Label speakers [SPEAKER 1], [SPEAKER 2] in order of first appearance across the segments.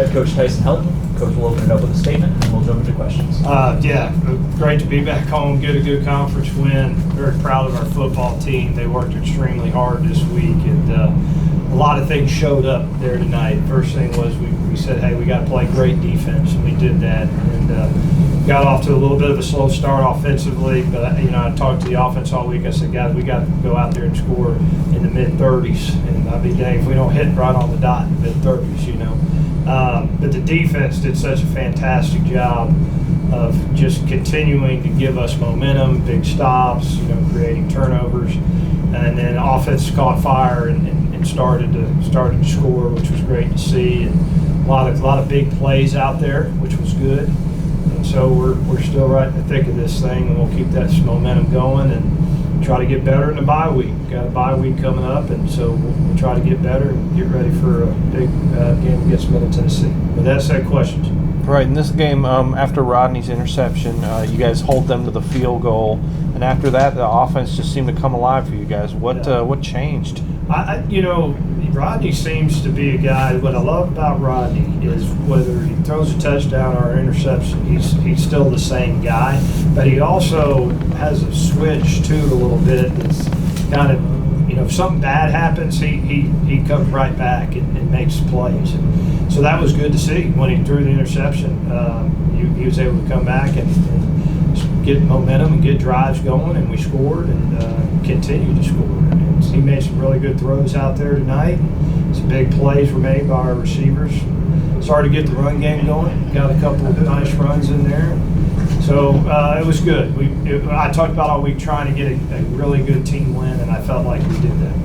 [SPEAKER 1] Head Coach Tyson Helton. Coach will open it up with a statement, and then we'll jump into questions.
[SPEAKER 2] Yeah, great to be back home, get a good conference win. Very proud of our football team. They worked extremely hard this week, and a lot of things showed up there tonight. First thing was we said, hey, we got to play great defense, and we did that. And got off to a little bit of a slow start offensively, but I talked to the offense all week. I said, guys, we got to go out there and score in the mid-30s, and I'd be dang if we don't hit right on the dot in the mid-30s, But the defense did such a fantastic job of just continuing to give us momentum, big stops, creating turnovers, and then offense caught fire and started to score, which was great to see, and a lot of big plays out there, which was good. And so we're still right in the thick of this thing, and we'll keep that momentum going and try to get better in the bye week. Got a bye week coming up, and so we'll try to get better and get ready for a big game against Middle Tennessee. With that said, questions?
[SPEAKER 3] Right, in this game, after Rodney's interception, you guys hold them to the field goal, and after that, the offense just seemed to come alive for you guys. What changed?
[SPEAKER 2] Rodney seems to be a guy. What I love about Rodney is whether he throws a touchdown or an interception, he's still the same guy. But he also has a switch too a little bit. That's kind of, if something bad happens, he comes right back and makes plays. And so that was good to see when he threw the interception. He was able to come back and get momentum and get drives going, and we scored and continued to score. And he made some really good throws out there tonight. Some big plays were made by our receivers. Started to get the run game going. Got a couple of nice runs in there. So it was good. I talked about all week trying to get a really good team win, and I felt like we did that.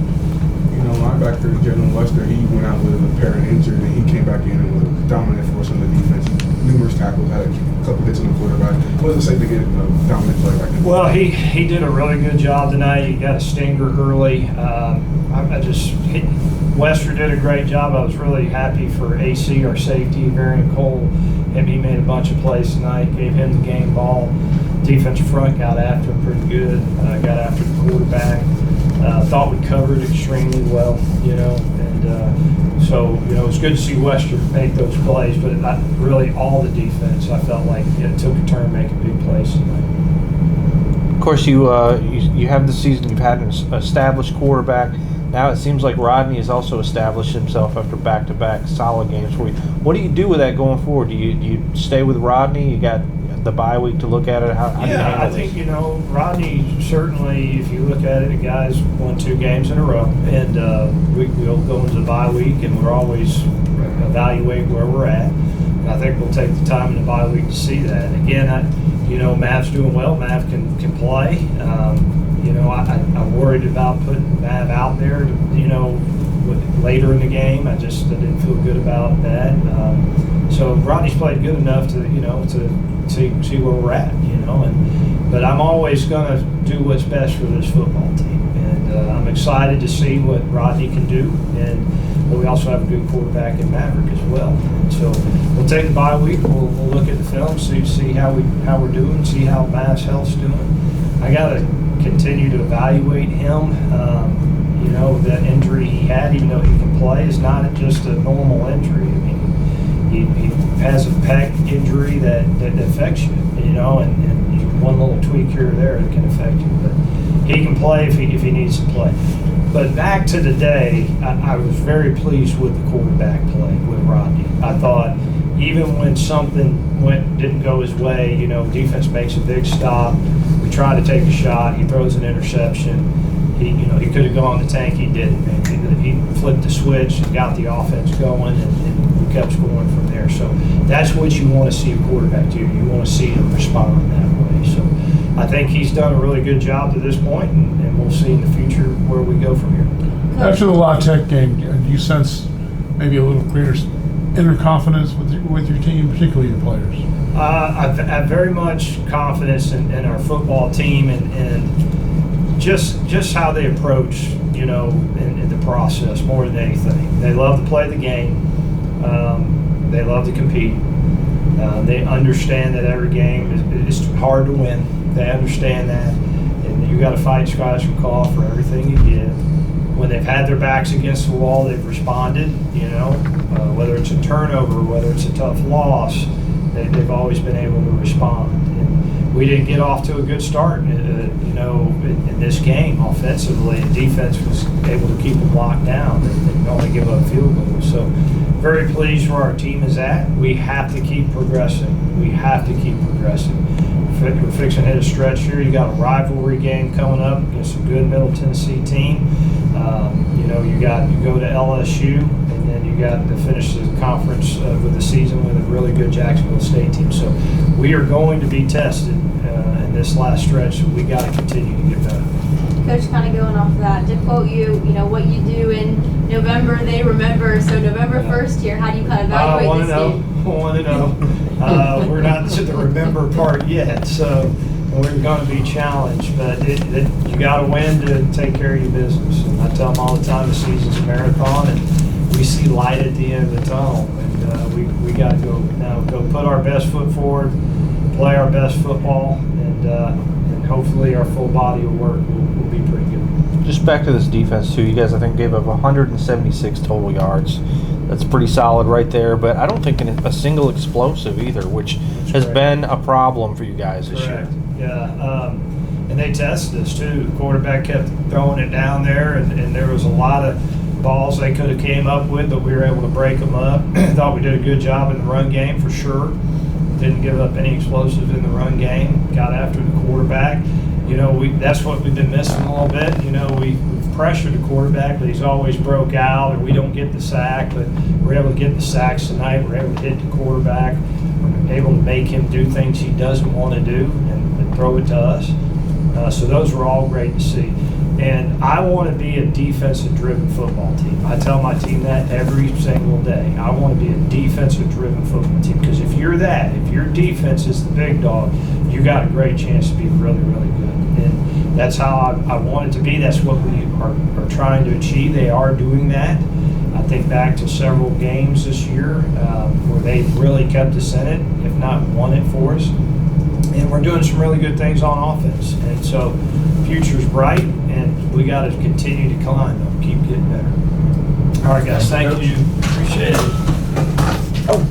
[SPEAKER 4] Linebacker Jalen Wester, he went out with an apparent injury, and he came back in and was dominant for us on the defense. Numerous tackles, had a couple hits on the quarterback. What does it say to get a dominant play back in?
[SPEAKER 2] Well, he did a really good job tonight. He got a stinger early. Wester did a great job. I was really happy for AC, our safety, Varian Cole. He made a bunch of plays tonight, gave him the game ball. Defensive front got after him pretty good, got after the quarterback. Thought we covered extremely well, so it was good to see Wester make those plays, but really all the defense, I felt like it took a turn making big plays tonight.
[SPEAKER 3] Of course, you have the season. You've had an established quarterback. Now it seems like Rodney has also established himself after back-to-back solid games for you. What do you do with that going forward? Do you stay with Rodney? You got the bye week to look at it? How do you handle
[SPEAKER 2] I think, Rodney, certainly, if you look at it, the guy's won 2 games in a row. And we'll go into the bye week, and we're always evaluate where we're at. And I think we'll take the time in the bye week to see that. And again, Mav's doing well. Mav can play. I'm worried about putting Mav out there, later in the game. I didn't feel good about that. So Rodney's played good enough to see where we're at, but I'm always going to do what's best for this football team, and I'm excited to see what Rodney can do, but we also have a good quarterback in Maverick as well. And so we'll take the bye week, we'll look at the film, see how we're doing, see how Mav's health's doing. I got to continue to evaluate him. That injury he had, even though he can play, is not just a normal injury. I mean, he has a pec injury that affects you, and one little tweak here or there that can affect you. But he can play if he needs to play. But back to the day, I was very pleased with the quarterback play with Rodney. I thought even when something didn't go his way, defense makes a big stop. We try to take a shot. He throws an interception. He could have gone to tank. He didn't. He flipped the switch and got the offense going, and we kept scoring from there. So that's what you want to see a quarterback do. You want to see him respond that way. So I think he's done a really good job to this point, and we'll see in the future where we go from here.
[SPEAKER 5] After the La Tech game, do you sense maybe a little greater inner confidence with your team, particularly your players?
[SPEAKER 2] I have very much confidence in our football team and just how they approach, in the process more than anything. They love to play the game. They love to compete. They understand that every game is hard to win. They understand that, and you got to fight scratch and claw for everything you get. when they've had their backs against the wall, they've responded, whether it's a turnover, whether it's a tough loss, they've always been able to respond. And we didn't get off to a good start, in this game offensively, and defense was able to keep them locked down and only give up field goals. So very pleased where our team is at. We have to keep progressing. We have to keep progressing. We're fixing to hit a stretch here. You got a rivalry game coming up against a good Middle Tennessee team. You go to LSU, and then you got to finish the conference with the season with a really good Jacksonville State team. So we are going to be tested in this last stretch. So we got to continue to get better.
[SPEAKER 6] Coach, kind of going off of that, to quote you, what you do in November, they remember. So November 1st here, how do you kind of evaluate this game?
[SPEAKER 2] I want to know. We're not to the remember part yet, so we're going to be challenged. But you got to win to take care of your business. And I tell them all the time, the season's a marathon, and we see light at the end of the tunnel. And we got to go put our best foot forward, play our best football, and hopefully our full body of work will be pretty good.
[SPEAKER 3] Just back to this defense too. You guys, I think, gave up 176 total yards. That's pretty solid right there. But I don't think a single explosive either, which has been a problem for you guys this year.
[SPEAKER 2] Yeah, and they tested us too. The quarterback kept throwing it down there, and there was a lot of balls they could have came up with, but we were able to break them up. Thought we did a good job in the run game for sure. Didn't give up any explosives in the run game. Got after the quarterback. That's what we've been missing a little bit. We've pressured the quarterback, but he's always broke out, or we don't get the sack. But we're able to get the sacks tonight. We're able to hit the quarterback. We're able to make him do things he doesn't want to do and throw it to us. So those were all great to see. And I want to be a defensive-driven football team. I tell my team that every single day. I want to be a defensive-driven football team, because if you're that, if your defense is the big dog, you got a great chance to be really, really good. And that's how I want it to be. That's what we are trying to achieve. They are doing that. I think back to several games this year where they really kept us in it, if not won it for us. And we're doing some really good things on offense. And so the future's bright, and we got to continue to climb them, keep getting better. All right, guys, thank you. Appreciate it. Oh.